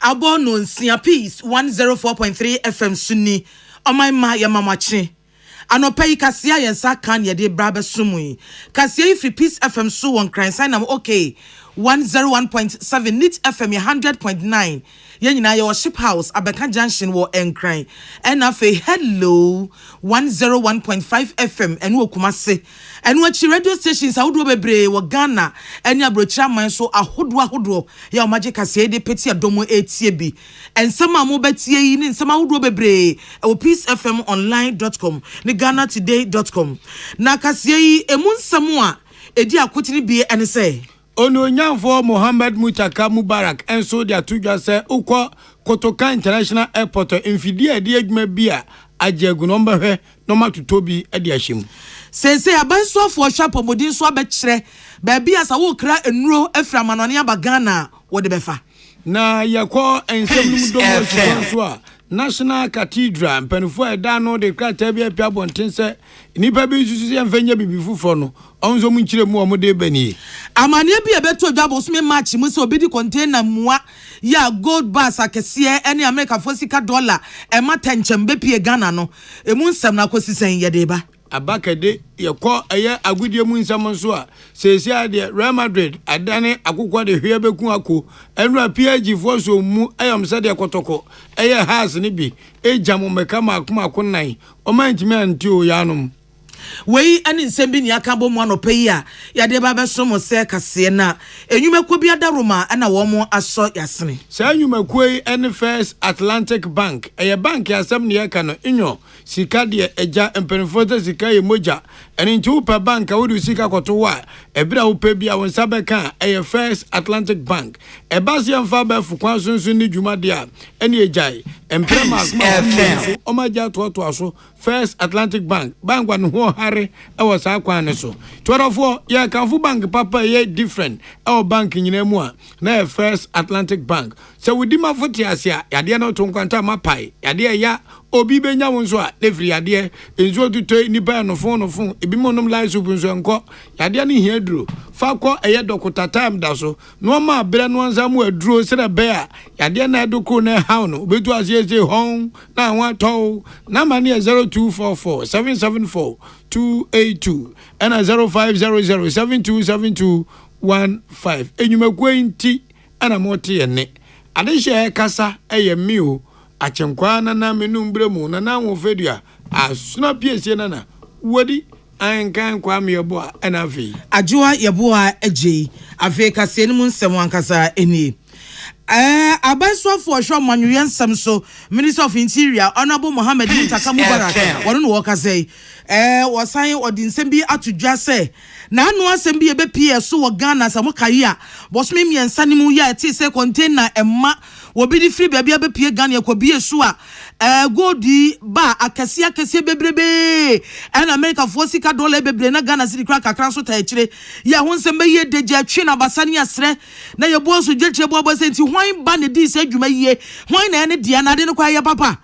abono nsia peace 104.3 FM Sunni omai ma ya mamachi anopai kasia yensa kan ye de bra besumui kasia ifri peace FM so won kran sign am okay 101.7 nit FM 100.9 ye nyina ye ship house Abeka junction wo enkran ena fe hello 101.5 FM enu okumase enu achi radio stations ahodo bebre wo Ghana enya brochira man so ahodo ya omaje kase de peti adomo etie bi ensama mo betie yi ni ensama ahodo bebre wo peacefmonline.com ni ghanatoday.com na kase yi emu nsamo a edi akotini bi ene say Ono nyanfo Mohammed Mutaka Mubarak enso dia tudwa se ukọ Kotoka International Airport infidie de adwuma bia ajegun no mbehwe no matotobi ade ahyem sese abansofo shapo modin so abekire ba bia sa wo kra enuro afra manone abagana wo de befa na yakọ ensem num do so a National Cathedral mpanufo eda no de krata bia pia bonten se nipa bi susu se mfanya bibi fufo no onzo mu nkire mu omode bani amane bia beto dwabo so me match mu se obidi container mua ya gold bars akese ene America $40 ma tenchem be pie Ghana no emu nsem na kosisen ye de ba abakade yakọ eye agudie mu nsam so a sesi ade Real Madrid adane akokọ de hwe beku ako enura PSG fo so mu ayom se de kotoko eye has ni bi ejamo meka makoma konan o mantimi anti o yanum wei ani nsembi ni aka bo mu anopa yi a ya de ba beso se kase na enyumako bi adaroma na wo mo aso yasene sa enyumako yi ene First Atlantic Bank eye bank yasem ne yaka no enyo sika de eja empenfo sika ye moja ene nti upa bank a wodi sika koto wa ebira upa bia won sabeka eye First Atlantic Bank e base yamfa ba fukwan sunsun ni dwuma de a ene ejai emprema akoma o maja to aso First Atlantic Bank wa no ho hare e wo sa kwan so twerofo ya kanfu bank papa ye different e bank nyina mu a na First Atlantic Bank so wudi mafoti asia yade na to nkwanta mapai yade ya obi benya won so a lefri yade enzo tuto nipa no fon ebi monom live soup nso enko yade na hia duro fa kọ eye dokota time da so no ma bere no anza mu aduro sere be a yade na edoko na haw no obetu asie hon na wan to na mane 0244 774 282 and 0500727215 enyumako nti ana moti ene adehye kasa eye miu achenkwa na menumbre mu na wo fedua asuna piesie na wodi ankan kwa meyebo ana fi ajoa yeboa eje afi kase ni mu nsem ankasa eni abansofo hwo manwe nsem so Minister of Interior Honorable Mohammed Mutaka Mubarak wono no wokase wasan odi nsem bi atodwa se na anu asem bi ebepie so wo Ghana samokayi a bosome miensa ni mu ya ti se container emma wobi di free bia bepie Ghana yakobie so a godi ba akase bebrebe and America $40 bebre na Ghana city kra kakran so ta kire ya ho nsem be ye deje atwe na basane asre na ye bo so dwetwe bo senti hwan ba ne di se adwuma yie hwan na ene dia na de no kwa ya papa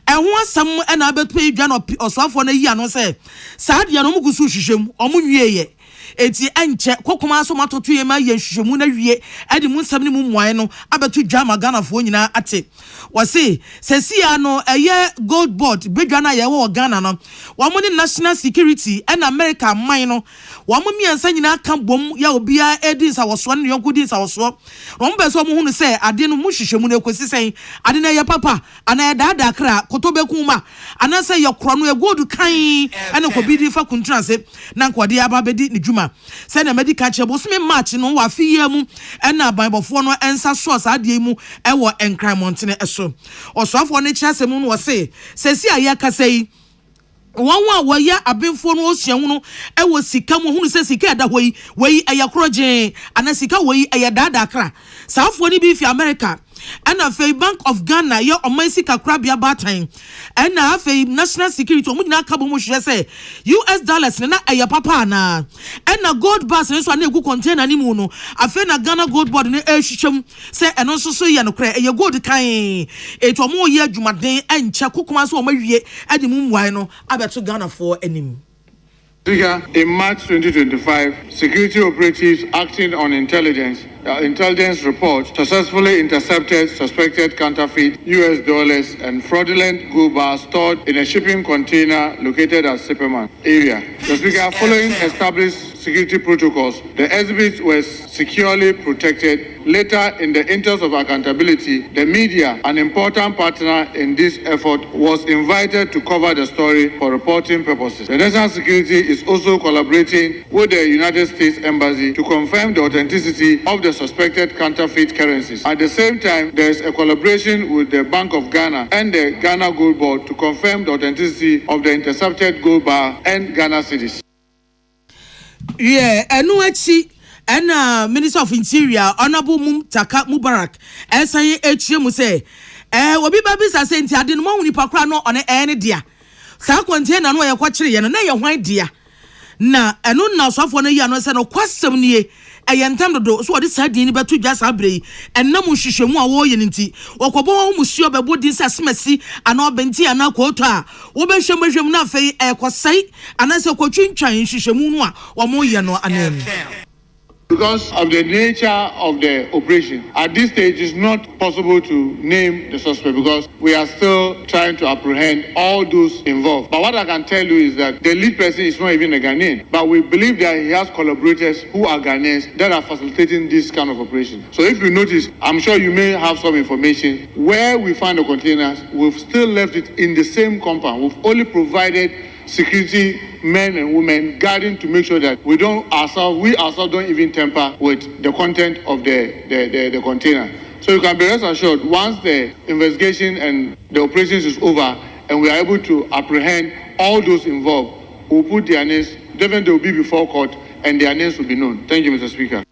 ehun asam na abeto edwa no osofo na yi ano se saa dia no mugusu hwehwem omunwie ye eti enche kokoma so matoto ye ma ye hwehwemu na wie ade mu nsam ne mu mwan no abeto dwa ma Ghana fo nyina ate wose sesia no eye gold board bedwa na ye wo Ghana no wo mo ni national security and America man no wo mo miensa nyina kan bom ya obia edin sa woso ne yonko din sa woso wo mo be so mo hunu se ade no mu hwehwemu na ekosi sen ade na ye papa ana ye daada kra kotobeku ma ana se ye kro no ye gold kan ana ko bi di fa kuntrase na nkode ababedi ne dwuma se na medical chebo so me match no wa fiye mu na banbofo no ensa source ade mu e wo enkran montene eso osofo ne kyase mu no wo se si aye kasa yi wanwa waya abenfo no osian no e wo sika mu hunu se sika da hoyi wei ayakroje ana sika wei ayadada kra saafo ni bi fi America ana fei Bank of Ghana ye omansi kakra bia batan ana fei national security omu nyina ka bo mu hwe se US dollars na aya papa na ana gold bars ne so na egu container ni mu no afa na Ghana gold board ne ehwehwem se eno so so ye no kra ye gold kan eto omu ye adwumaden encha kokoma so omawie ade mu muai no abeto Ghana for anim In March 2025, security operatives acting on intelligence reports successfully intercepted suspected counterfeit US dollars and fraudulent gold bars stored in a shipping container located at Sipperman area. The Speaker, following established security protocols, the exhibits were securely protected. Later, in the interest of accountability, the media, an important partner in this effort, was invited to cover the story for reporting purposes. The National Security is also collaborating with the United States Embassy to confirm the authenticity of the suspected counterfeit currencies. At the same time, there is a collaboration with the Bank of Ghana and the Ghana Gold Board to confirm the authenticity of the intercepted gold bar and Ghana cedis. Yeah, and Minister of Interior, Honorable Muntaka Mubarak, SIA HM say, Wabi Babis are saying, I didn't want Nipacrano on any dear. Sa contain and where quatri and a white dear. Na, and no now soft one a year no send no question ye. A yantam do so this side in to just abre and no mushishamu warriority or Kobo Monsieur Babudis as messy and all benti and now quota. Obeshamajam na fay a quasai and as a coaching chain shishamunwa or moyano and Because of the nature of the operation, at this stage it's not possible to name the suspect because we are still trying to apprehend all those involved. But what I can tell you is that the lead person is not even a Ghanaian, but we believe that he has collaborators who are Ghanaians that are facilitating this kind of operation. So if you notice, I'm sure you may have some information, where we find the containers, we've still left it in the same compound. We've only provided security men and women guarding to make sure that we ourselves don't even tamper with the content of the container. So you can be rest assured, once the investigation and the operations is over and we are able to apprehend all those involved, we'll put their names, definitely they will be before court and their names will be known. Thank you, Mr. Speaker.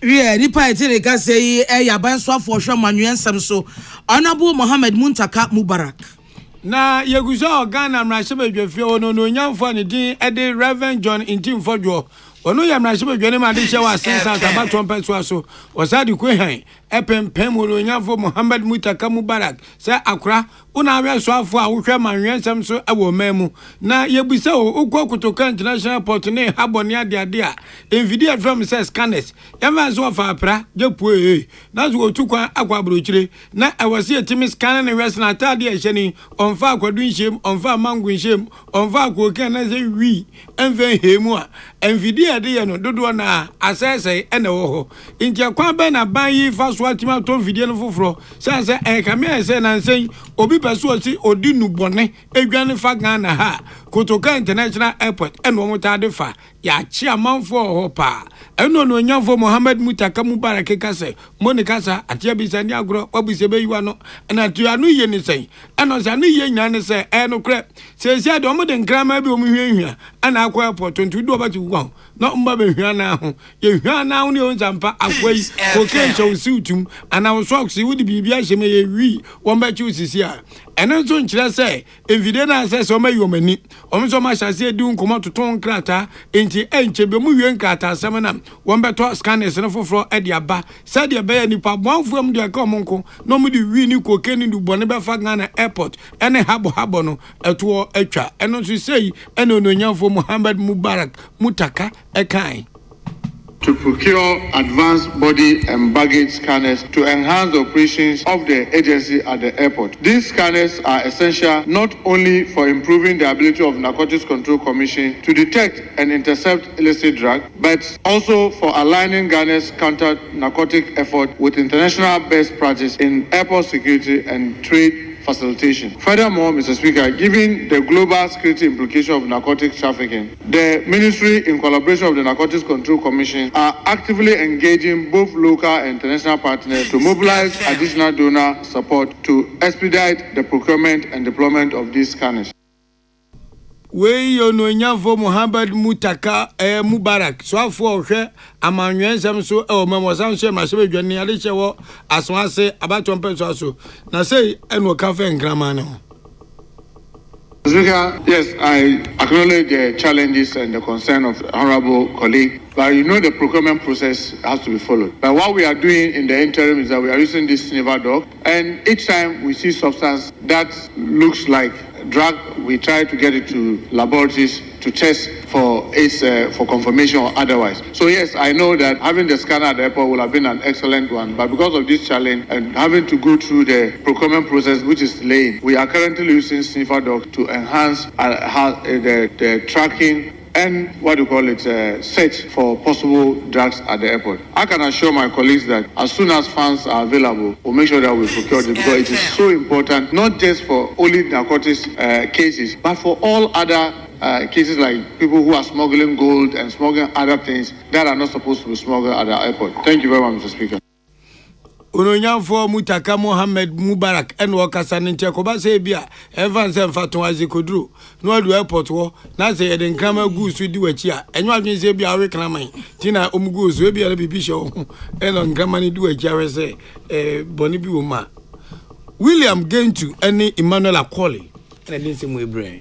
Yeah, Nipa Etene ka say yaban so for sure manuel samso Honorable Mohammed Muntaka Mubarak. Na yegusa Ghana mrashebe dwefie no no nyamfo ne din ede Reverend John Intimfodwo ono ya mrashebe dwene ma de hye wa sensa abato mpeso aso osadi kwehan epempem no nyamfo Mohammed Muntaka Mubarak se akura una awe so afo a wohwe manwensem so ewo memu na yebusa okwo kutoka international port ne habone ade a envidi from says scanners yama so fa apra jepu na zo otukwa akwa brochire na ewose etimi scanner ne wes na atade a hyeni onfa akwadu nshem onfa mangu nshem onfa akwoke na se wi enve hemu a envidi ade ye no dodo na asese ene wo ho nti akwa ba na ban yi fa so atima to video no foforo se kame se na nsen obi peso si odinu bone edwane fa Ghana ha Kotoka International Airport eno mutade fa ya chi amanfo ho pa eno no nyamfo Mohammed Muntaka Mubarak kase Monica sa atia bisani agro wabuse be yiwa no na tuanu ye ni sen eno sa no ye nya ne se eno kre se sia de omo de nkrama bi omo hwehwia ana akwa airport 22 ba ti gwa no mba be hwia na ho ye hwia na ho ne o zampa akwai koken show suitum ana so aksi wudi bibia hyeme ye wi won ba chi usisi a eno so nkyira se envide na se so mayi omani omso ma hyase di nkomo toton krata enti enchebe mu wie nkrata asem na won beto scanners no foforo e dia ba se dia be ya nipa boanfo am dia ka omonko no mu di wi ni kokeni du bone be fa Ghana airport ene habo no eto atwa eno so sei eno no nyamfo Mohammed Mubarak Muntaka Akan to procure advanced body and baggage scanners to enhance the operations of the agency at the airport. These scanners are essential not only for improving the ability of Narcotics Control Commission to detect and intercept illicit drug, but also for aligning Ghana's counter-narcotic effort with international best practice in airport security and trade facilitation. Furthermore, Mr. Speaker, given the global security implication of narcotics trafficking, the Ministry, in collaboration with the Narcotics Control Commission, are actively engaging both local and international partners to mobilize additional donor support to expedite the procurement and deployment of these scanners. We yo no nyamfo Mohammed Muntaka Mubarak so afo hwe amanwensem so e memosam so ma se dwane ade chewo aswase abato mpeso so na sei eno ka fe nkrama ne. Speaker, yes, I acknowledge the challenges and the concern of the honorable colleague, but you know the procurement process has to be followed. But what we are doing in the interim is that we are using this Sniffer dog, and each time we see substance that looks like drug, we try to get it to laboratories to test for AIDS for confirmation or otherwise. So yes, I know that having the scanner at the airport would have been an excellent one, but because of this challenge and having to go through the procurement process, which is delaying, we are currently using sniffer dog to enhance the tracking and search for possible drugs at the airport. I can assure my colleagues that as soon as funds are available, we'll make sure that we procure it, because it is so important, not just for only narcotics cases, but for all other cases like people who are smuggling gold and smuggling other things that are not supposed to be smuggled at the airport. Thank you very much, Mr. Speaker. Unonyamfo Mutaka Mohammed Mubarak en wakasa nche ko ba se bia evans emfato azikodru no adu airport wo na se yeden krama gusu di wachi a enyo adwen se bia we kraman tina omgusu e bia na bibi show eno nkrama ni di wachi a we se boni bi wo ma William Gentu eni Emmanuel Akoli na din se mu ebre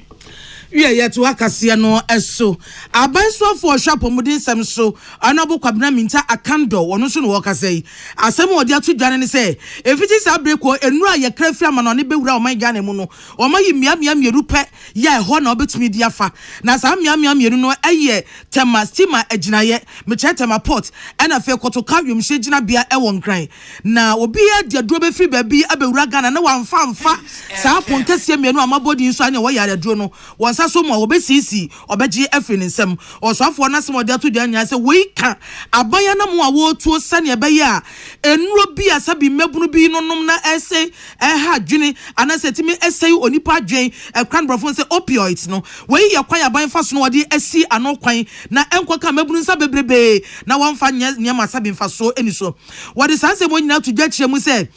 yet wakasia no eso abanso for shop omudin sem so anabo kwabna minta akando wono so no wakasai asem odi atu dwane ne se efiti sa breko enu a ye krafia ma no ne bewura o man gane mu no o ma yimia mieru pe ya ho na obetumi di afa na sa mia mieru no eye tema stima aginaye me che tema port ena fe koto kawum hye gina bia e won kran na obi ya de aduro be free ba bi abewura gana na wamfa sa ponkasie mienu amabodi nso anya wo yare aduro no wonsa so mo obesisi obeji efini nsem osafo na sem odi atu di anya se we ka abaya na mo awo tuo sane be ya enuro bi asabi mebunu bi nonom na ese ha dwene anase timi ese onipa dwen kwan brofo se opioids no we ye kwan aban fa so no odi esi ano kwan na enkoka mebunu nsa bebrebe na wonfa nyema sabi mfa so eni so wodi sanse mo nyina to gya kyeremu se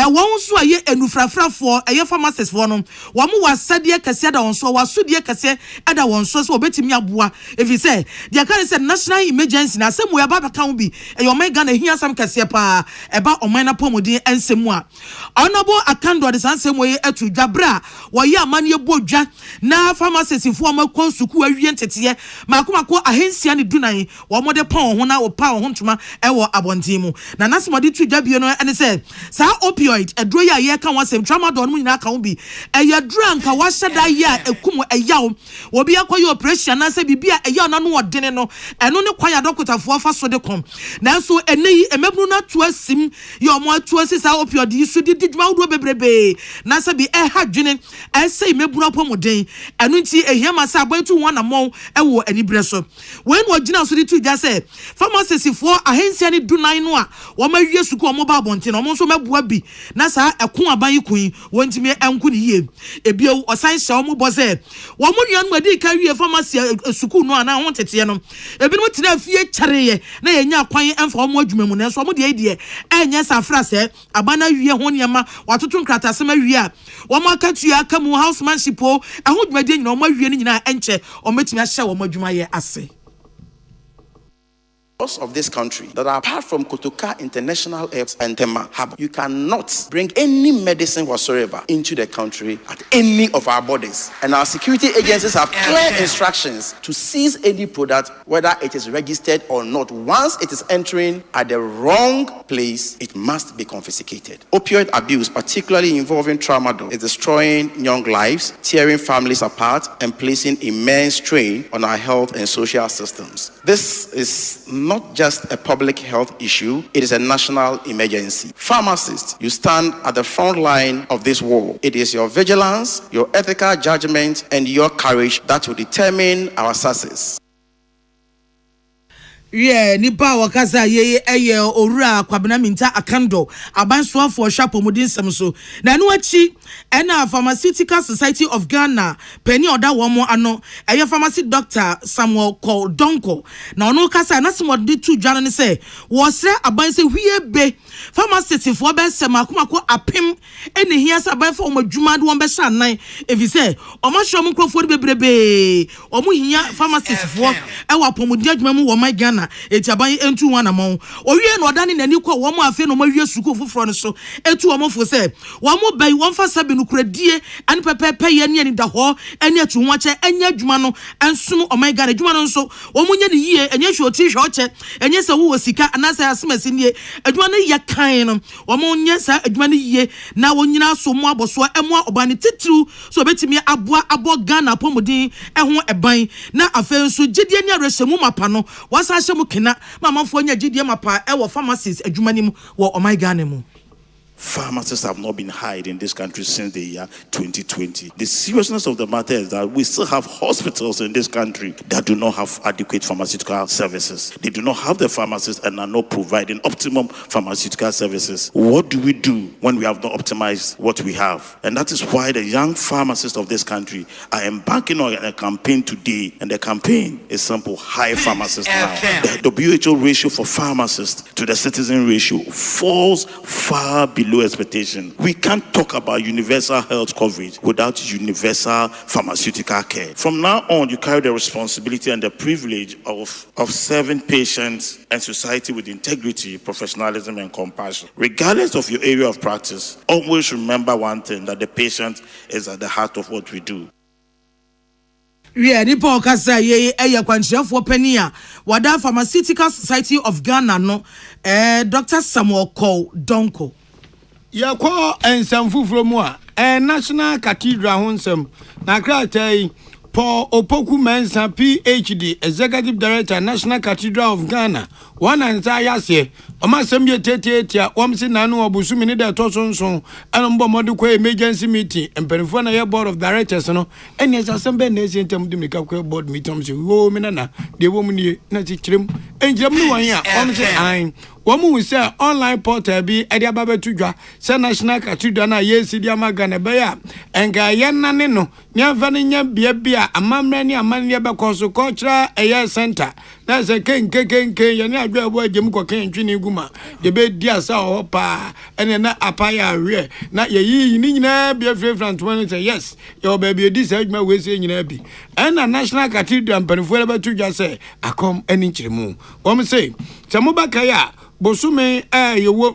won so aye enufrafrafo aye pharmacist fo no wo mo wasade kase da won so wasodie kase ada won so obetimi aboa efi se dia kan se national emergency na asemu ya baba kan bi eyoman Ghana hia sam kase pa eba oman na pomodin ensemu a onabo akando de sansemu ye atu dwabra wo ye amane bodwa na pharmacist fo ma konsuku awie ntete makomako ahensia ne dunan wo mode pon ho na wo pa ho ntoma ewo abontimu na nasmode tu dwabie no ene se sa opioid edro ya ye kan wasem tramadol mu nyina kan bi eye drunk ka washada ya ekumu eyaw obi akoye operation na se bibia eyaw na no odene no eno ne kwaya dokotafo fa so de kom na so eneyi emebru na to asim ye omo atu asisa opioid yi so di djuma wodo bebrebe na se bi ha dwene ese emebru apomoden eno nti ehiama sa abatu ho na mon ewo anibre so when wogina so di tu ja se pharmacist fo ahensia ne dunan no a wo ma wie suku omo ba bonte no mo so mabua bi na sa ekon aban yikun wontimi enku ne yie ebio osan hye omo bo se wo mo nuan madi ka wie pharmacy suku no ana ho tete no ebi no tena fie kyareye na yenya kwan emfa omo adwuma mu na so omo de enye safra se abana wie ho niema watoto nkratase ma wie a wo ma katua aka mu housemanship o eho dwumade nyina omo wie ni nyina enche ometimi ahye wo adwuma ye ase of this country that are apart from Kotoka International Airport and Tema Hub, you cannot bring any medicine whatsoever into the country at any of our borders. And our security agencies have clear instructions to seize any product, whether it is registered or not. Once it is entering at the wrong place, it must be confiscated. Opioid abuse, particularly involving tramadol, is destroying young lives, tearing families apart, and placing immense strain on our health and social systems. This is not just a public health issue, it is a national emergency. Pharmacists, you stand at the front line of this war. It is your vigilance, your ethical judgment, and your courage that will determine our success. Yeah, nipa wakaza ye orura kwabena minta akando abanso for shop omudin semso na no achi ena Pharmaceutical Society of Ghana penny oda womo ano eye pharmacy doctor Samuel called Donko na ono kasa na semode tu dwane ne se wo sre abanse hwie be pharmacist fo be sema akomako apem ene hia sa ban fo omadwuma de won be sha nan efi se omahwe omkrofo bebrebe omo hia pharmacist fo e wa pomodi adwuma mu wo man Ghana Ghana etiaban entu wana mo owie no odane nani kwa wo mo afi no mo wie suku foforo no so etu wo mo fo se wo mo bai wo mfa sabe no kuradie ane pepepe ye ne da ho ane atu ho ache anya adwuma no ensom o my God adwuma no nso wo mo nya ne yie enye hwoti hwoche enye se wo sika anasa asemase nie adwuma no ye kan no wo mo nya sa adwuma no yie na wo nyina so mo aboso emo obane titru so betimi aboa abo Ghana pomodin eho eban na afen so gidie ne arehemu mapa no wasa hyemu kena mamafo nya gidie mapa e wo pharmacist adwuma nim wo o my Ghana mu. Pharmacists have not been hired in this country since the year 2020. The seriousness of the matter is that we still have hospitals in this country that do not have adequate pharmaceutical services. They do not have the pharmacists and are not providing optimum pharmaceutical services. What do we do when we have not optimized what we have? And that is why the young pharmacists of this country are embarking on a campaign today. And the campaign is simple: hire pharmacists now. The WHO ratio for pharmacists to the citizen ratio falls far below expectation. We can't talk about universal health coverage without universal pharmaceutical care. From now on, you carry the responsibility and the privilege of serving patients and society with integrity, professionalism, and compassion. Regardless of your area of practice, always remember one thing: that the patient is at the heart of what we do. Yeah, the Paul Kasa ye kwanchefo pani a wada Pharmaceutical Society of Ghana no Dr. Samuel Cole Donko. Ya kwa ensamfu from a National Cathedral honsem na kratai Paul Opoku Mensa PhD Executive Director National Cathedral of Ghana one ansaya se omasem ye tetetia wamsi nanu obusumi ne de tosonson enombo modu kwa emergency meeting emperifo na ye board of directors no eni asem be na esintem dim nika kwa board meeting so wo mi na de wo mu nie na ti kirem enjirem no wan a wamse an womu say online portal bi ede ababetu dwa say National Cathedral na ye sidi amagana be ya enga ye nane no nyamfa ne nya bia amamre ne amanne be koso cultural eye center na say kenke ye ne adwa bo agem kokan ntwini guma de be dia sa ho pa ene na apaya we na ye yi ni nyina bia frefrant one say yes your baby di say adwuma we say nyina bi ena National Cathedral mpanifo be tu dwa say akom eni nkiremu wom say samubaka ya Bosume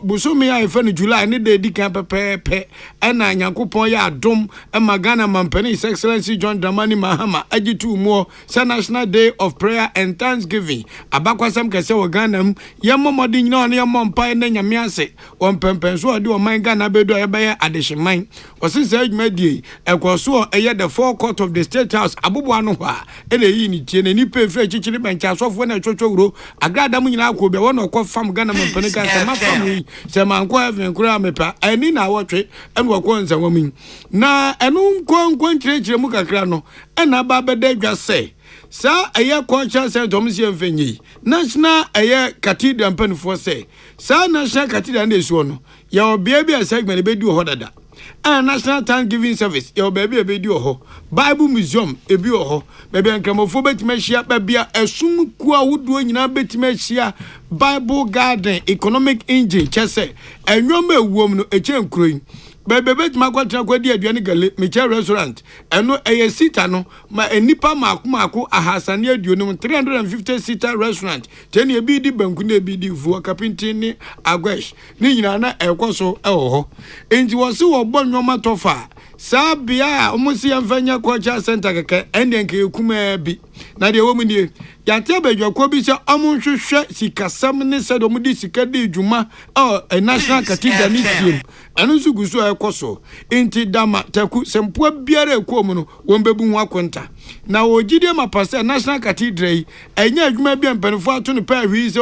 bosume ifani July ni de di kan pepepe ena Nyankopon ya adom Magana mampani His Excellency John Dramani Mahama agitu mo sa National Day of Prayer and Thanksgiving abakwasam kese wo Ghana m yemmomodi nyina one yemmompa na nyame ase ompempenso odi o man Ghana bedo ebe adehyeman osisa adwumadi ekoso eye the forecourt of the State House abobo ano ho a ene yi ni tie na nipa efre chichiri bencha asofo na twotwowro agrada mu nyina akọ be wona okofam Ghana mampanika sama family sama nko even kura mepa ani na wotwe enu okọ nsawamin na enu nko nkyerechire mu kakra no ena ba beda dwa se sa eye culture center omsi emfenyi National eye Cathedral mpanifo se sa National Cathedral na esuo no ya obia bia segment be di ho dada National Thanksgiving Service your baby ebedi oho Bible Museum ebi oho baby nkramofo betimehia babia esum ku awudo nyina betimehia Bible Garden Economic Engine chese enwom ewuom no eche nkroyin bebe betima kwatra kwadi aduane gale mecha restaurant eno eye sita no ma enipa maako ahasane aduonum 350 seater restaurant teni ebi di banku na ebi di vuo kapintin ni agwesh ni nyina na ekoso eho enti wo se wo bonwoma tofa sabia omusi yamfanya culture center keke endenke ekuma bi na de wo mu nie yate badwakọ bi se omunhwehwe sikasam ne se do mu di sika di dwuma National Cathedral ni siem anu sugusu ekoso enti dama taku sempo biara ekomu no wonbebu ho akonta na ogide mapase National Cathedral enya adwuma bi mpanifo ato no pa hwi se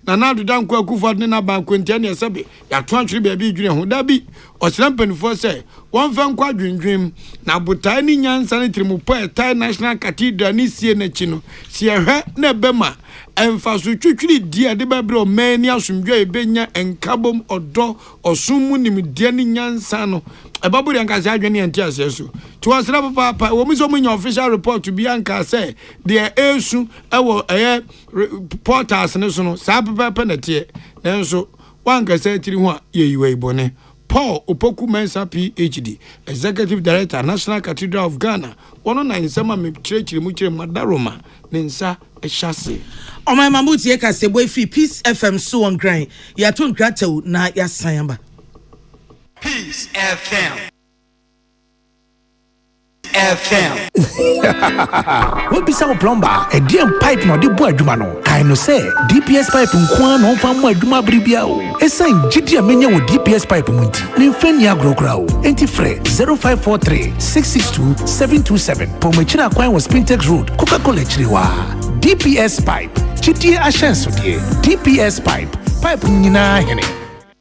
na na doda nko akufo ne na banko ntia ne sebe yato antwere bia bi dwene ho da bi osira mpanifo se won fa nkwa dwendwem na botai ni nyansa ne tirimupo etai National Cathedral ni sie na chi no sie hwe na bema emfaso twitwiri dia de bebre o mani asomdwa ebenya enkabom odo osumu nimdia ni nyansa no ebaburi anka se adwene enti aseso to wasra papa wo mi so munya official report to be anka say de esu ewo portals ne so no sa papa na tie nenso wanka se tiri ho a ye yiwe ibone Paul Opoku Mensa PhD, Executive Director, National Cathedral of Ghana. One na insema me chire mu madaroma nensa eshase. Oma mamuti eka sebo efi Peace FM so on grind. Ya to nkratew na ya sayamba. Peace FM. What be some plumber? A DM pipe no de boy jumano. Kaino say DPS pipe nkwa no fa mo aduma bribia o. Esan gidi amenya wo DPS pipe munti. Ne mfani agrokra o. Enti frɛ 0543 662 727. Pomechira kwan was Spintex Road, Coca-Cola chiriwa. DPS pipe. Gidi ashenso die. DPS pipe nyina hene.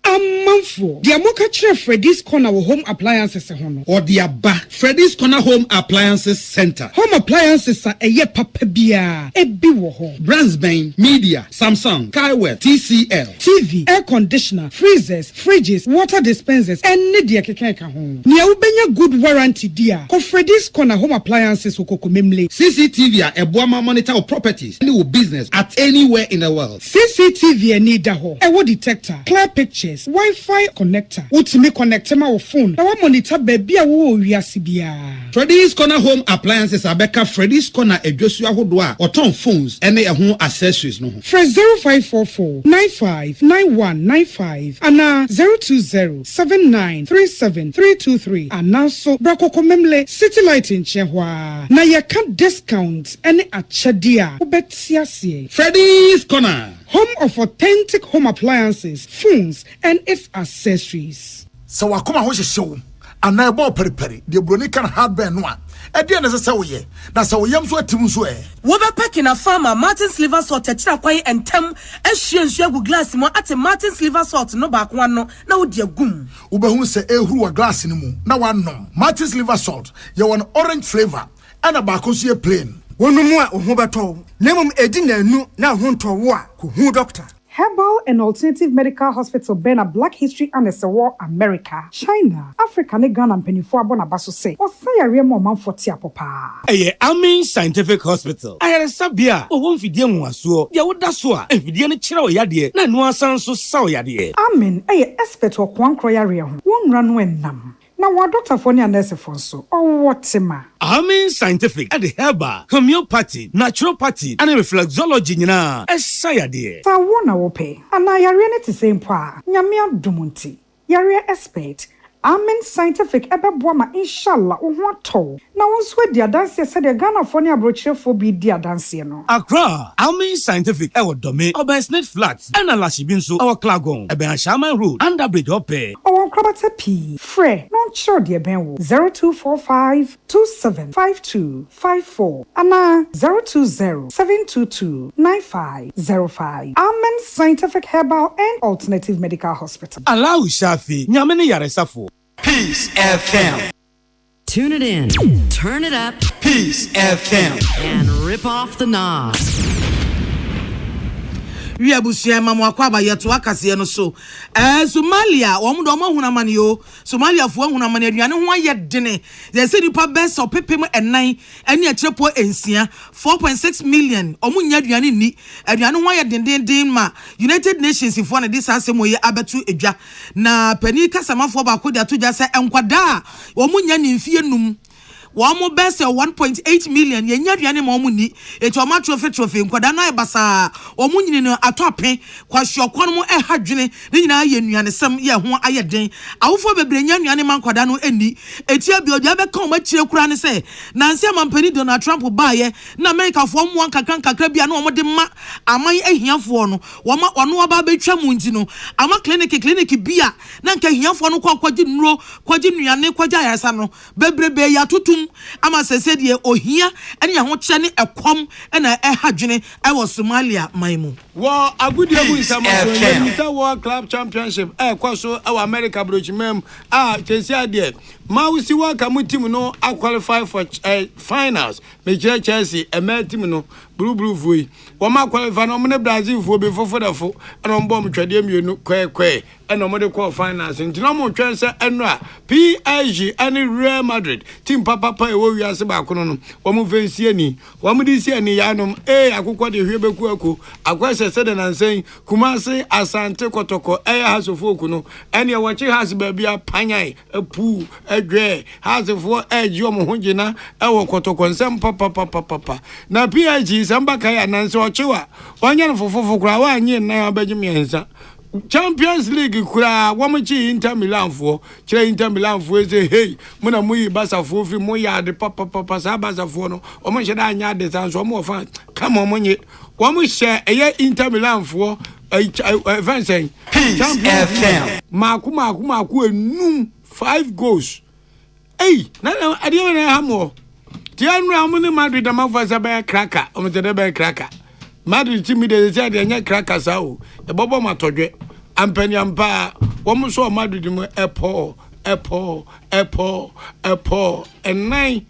Amanfo, the Amoka Chef Freddy's Corner Home Appliances or the Abba Freddy's Corner Home Appliances Center. Home appliances are a ye papabia, a biwo Brandsbane, Media, Samsung, Kaiweb, TCL, TV, air conditioner, freezers, fridges, water dispensers, and Nidia Kekeka home. Nia ubenya good warranty dear. Ko Freddy's Corner Home Appliances ukoko memle. CCTV a Boama monitor of properties, any business at anywhere in the world. CCTV need daho. Ewo detector, clear pictures. Wi-Fi connector. Ultimate connector ma phone. Na wa monitor baby a wo wiase bia. Freddy's Corner Home Appliances abeka Freddy's Corner edwosu ahodoa oton phones ene ehun accessories no ho. Fresh 0544 959195 ana 020 7937323 ana so brakoko memle city light in chehwa. Na ye can discount ene achadia obetiasie. Freddy's Corner, home of authentic home appliances, phones, and its accessories. So wakoma ho hyehyɛ ana ebo periperi de broni kan hardware no a ɛde na sɛ wo ye na sɛ wo yam so atim so wo be pack in a farmer Martin's liver salt tira kwai entem ehwie nsu agu glass mo ate Martin's liver salt no ba ko no na wo de agum wo be hu sɛ ehuru wa glass ni mu na wanom. Martin's liver salt ye won orange flavor ana ba ko so ye plain wonumu a ho beto nemum edi na anu na ho ntowo a ko hu doctor. Herbal and Alternative Medical Hospital Bena Black History and War America, China, Africa ne Ghana mpenifo abona baso say osayare mo manfoti apopa. Eye Amin Scientific Hospital. Ayere sabia o won fidie nwaso. Dia woda so a fidie ne kire o yade na no asan so sa o yade. Amen eye expert o kwankro yare ho. Won nra no enam. Na wa doctor for ne nurse for so. O wotima. Amin Scientific at the herbal, homeopathy, naturopathy, and reflexology nyina. Esayade. Sa wona wo pe. Ana yare ne te same pa. Nyame adumunti. Yare expert. Amen Scientific ebeboama inshallah ohwato na wonso dia dance se de Ghana for ne abrochirefo bi dia dance no. Accra Amen Scientific ewo dome Obersnet Flats and Alashi Binso our Klagon Eben Shaman Road Underbridge Ope Owon krabata P Fre non sure de ben wo 0245 275254 ana 020 722 9505 Amen Scientific Herbal and Alternative Medical Hospital. Allow Shafi nyame ne yaresafo. Peace FM. Tune it in, turn it up, Peace FM, and rip off the knob. We abusia mama kwa ba yeto akase no so Somalia wo mo do mo hunamane yo Somalia fo hunamane aduane ho ayedene they say nipa best of pepem enan ene akyerepo ensia 4.6 million omo nya aduane ni aduane ho ayedenden ma United Nations fo na this asemo ye abetu edwa na pani kasamafo ba ko de atodwa se enkwada omo nya ni mfie num Wamo best 1.8 million ye nyaduane ma omu ni eto oma trophy nkwada na ebasa omu nyine no atope kwahyo kwon mu ehadwene ne nyina ye nuane sem ye ho ayeden awofo bebre nyaduane ma nkwada no eni etia bi odia be kan ma kire kura ne se nanse amampani Donald Trump baaye na America fo mu kakra bia na omo de ma aman ehiafo no woma ono oba betwa mu nti no ama clinic bia na nka hiafo no kwagye nuro kwagye nuane kwagye ayasa no bebrebe ya tutum ama sese de ohia ene ho kye ne ekom na ehadwene ewo Somalia maimu wo agudi agu isamaso World Club Championship kwaso ewo America brochimem chesi ade ma wusi wa kamu team no qualify for finals me Chelsea team no blue fui wama qualify no mo Brazil fo be fofodafo na mo bom twade mienu kwe na mo de call finance ntina mo twen se eno a PSG ani Real Madrid team papa e wo wiase ba kono no wo mo fancy ani wo mo di si ani ya no akokɔ de hwe beku ako akwase se de nansen Kumasi Asante Kotoko hasofo ku no ene e wo chi has ba bia panyan apu adwe hasofo eji omo ho gina e wo Kotoko nsem papa na PSG samba kai ananse o chiwa wanya no fofofo kura wa anyi na abagye miensa Champions League kura wamuchi Inter Milan fo kire Inter Milan fo say hey muna muyi basa fo fi mu ya de papa sa basa fo no o mo hye da anya de san so mo fa come on monye wo mo hye eye Inter Milan fo Vincent Champions League maku enum 5 goals hey na ade na ha mo ti anu amune Madrid ma fa sa ba cracker o mo te de ba cracker Madrid team de say de nya cracker sa o e bobo matodwe ampani ampa wo mo so Madrid mo epo enai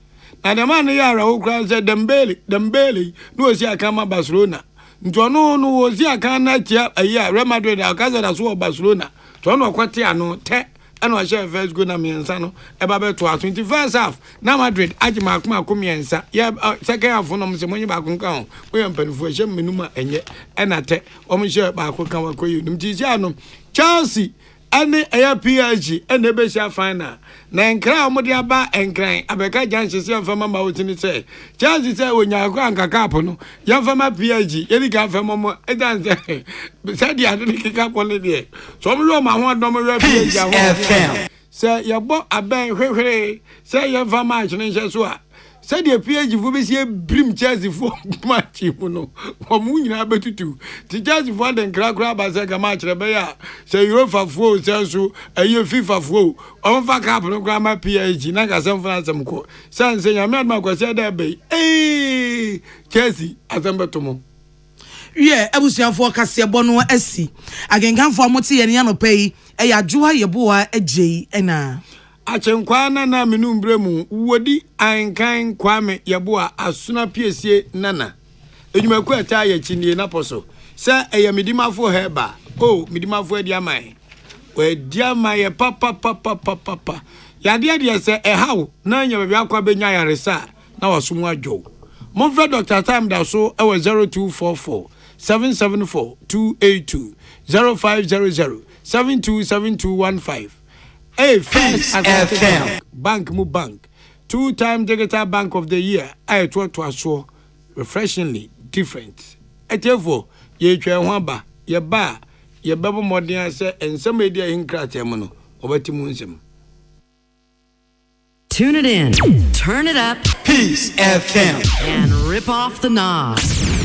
na de man yara wo kran say Dembele no osi akama Barcelona ntono no osi akana tia ayi Real Madrid akaza da so Barcelona to no kwete ano te ana wa share first go na miensa no e ba beto 21st half na Madrid agima akoma miensa ya second half no mo se monyi ba konka ho wo yam panifo hye menuma enye ena te o mo share ba konka wa koyi num ti sia no Chelsea ane aya PSG ene be sha final na enkra mo de aba enkran abeka janse se fama ma wotini se Chelsea se onya akwa nkaka apo no ya fama PSG yeli ka fama mo edan se dia de kika pole de so mo yo ma ho adom yo PSG ho se ya bo aben hwehwere se ya fama achine nche so a se de PSG fo be sie brim Chelsea fo match mu no o mu nyina betutu ti Chelsea fo den kra ba se ka match re be ya se UEFA fo se so aye FIFA fo o fa cup no kra ma PSG na ka sem fa sem ko san se nya me ma ko se da be Chelsea azambeto mo abusuafo kase bono asi agenganfo amote ye ne anopai adwoa yeboa agei ena achenkwa na menu mbremu wodi ankan kwame yeboa asuna piesie nana edwumaku ata ya chinie na poso se midimafo heba midimafo adi amai we di amai papa ya de se hawo na nya bebia akwa benya yaresa na wasomu adwo mo fre Dr. Time da so 0244 774 282 0500 727215 First FM Bank mu bank 2-time digital bank of the year I to so refreshingly different etefo ye twa ho ba ye bebo modern say ensem media inkrate mu no obati mu nsem. Tune it in, turn it up, Peace FM, and rip off the knobs.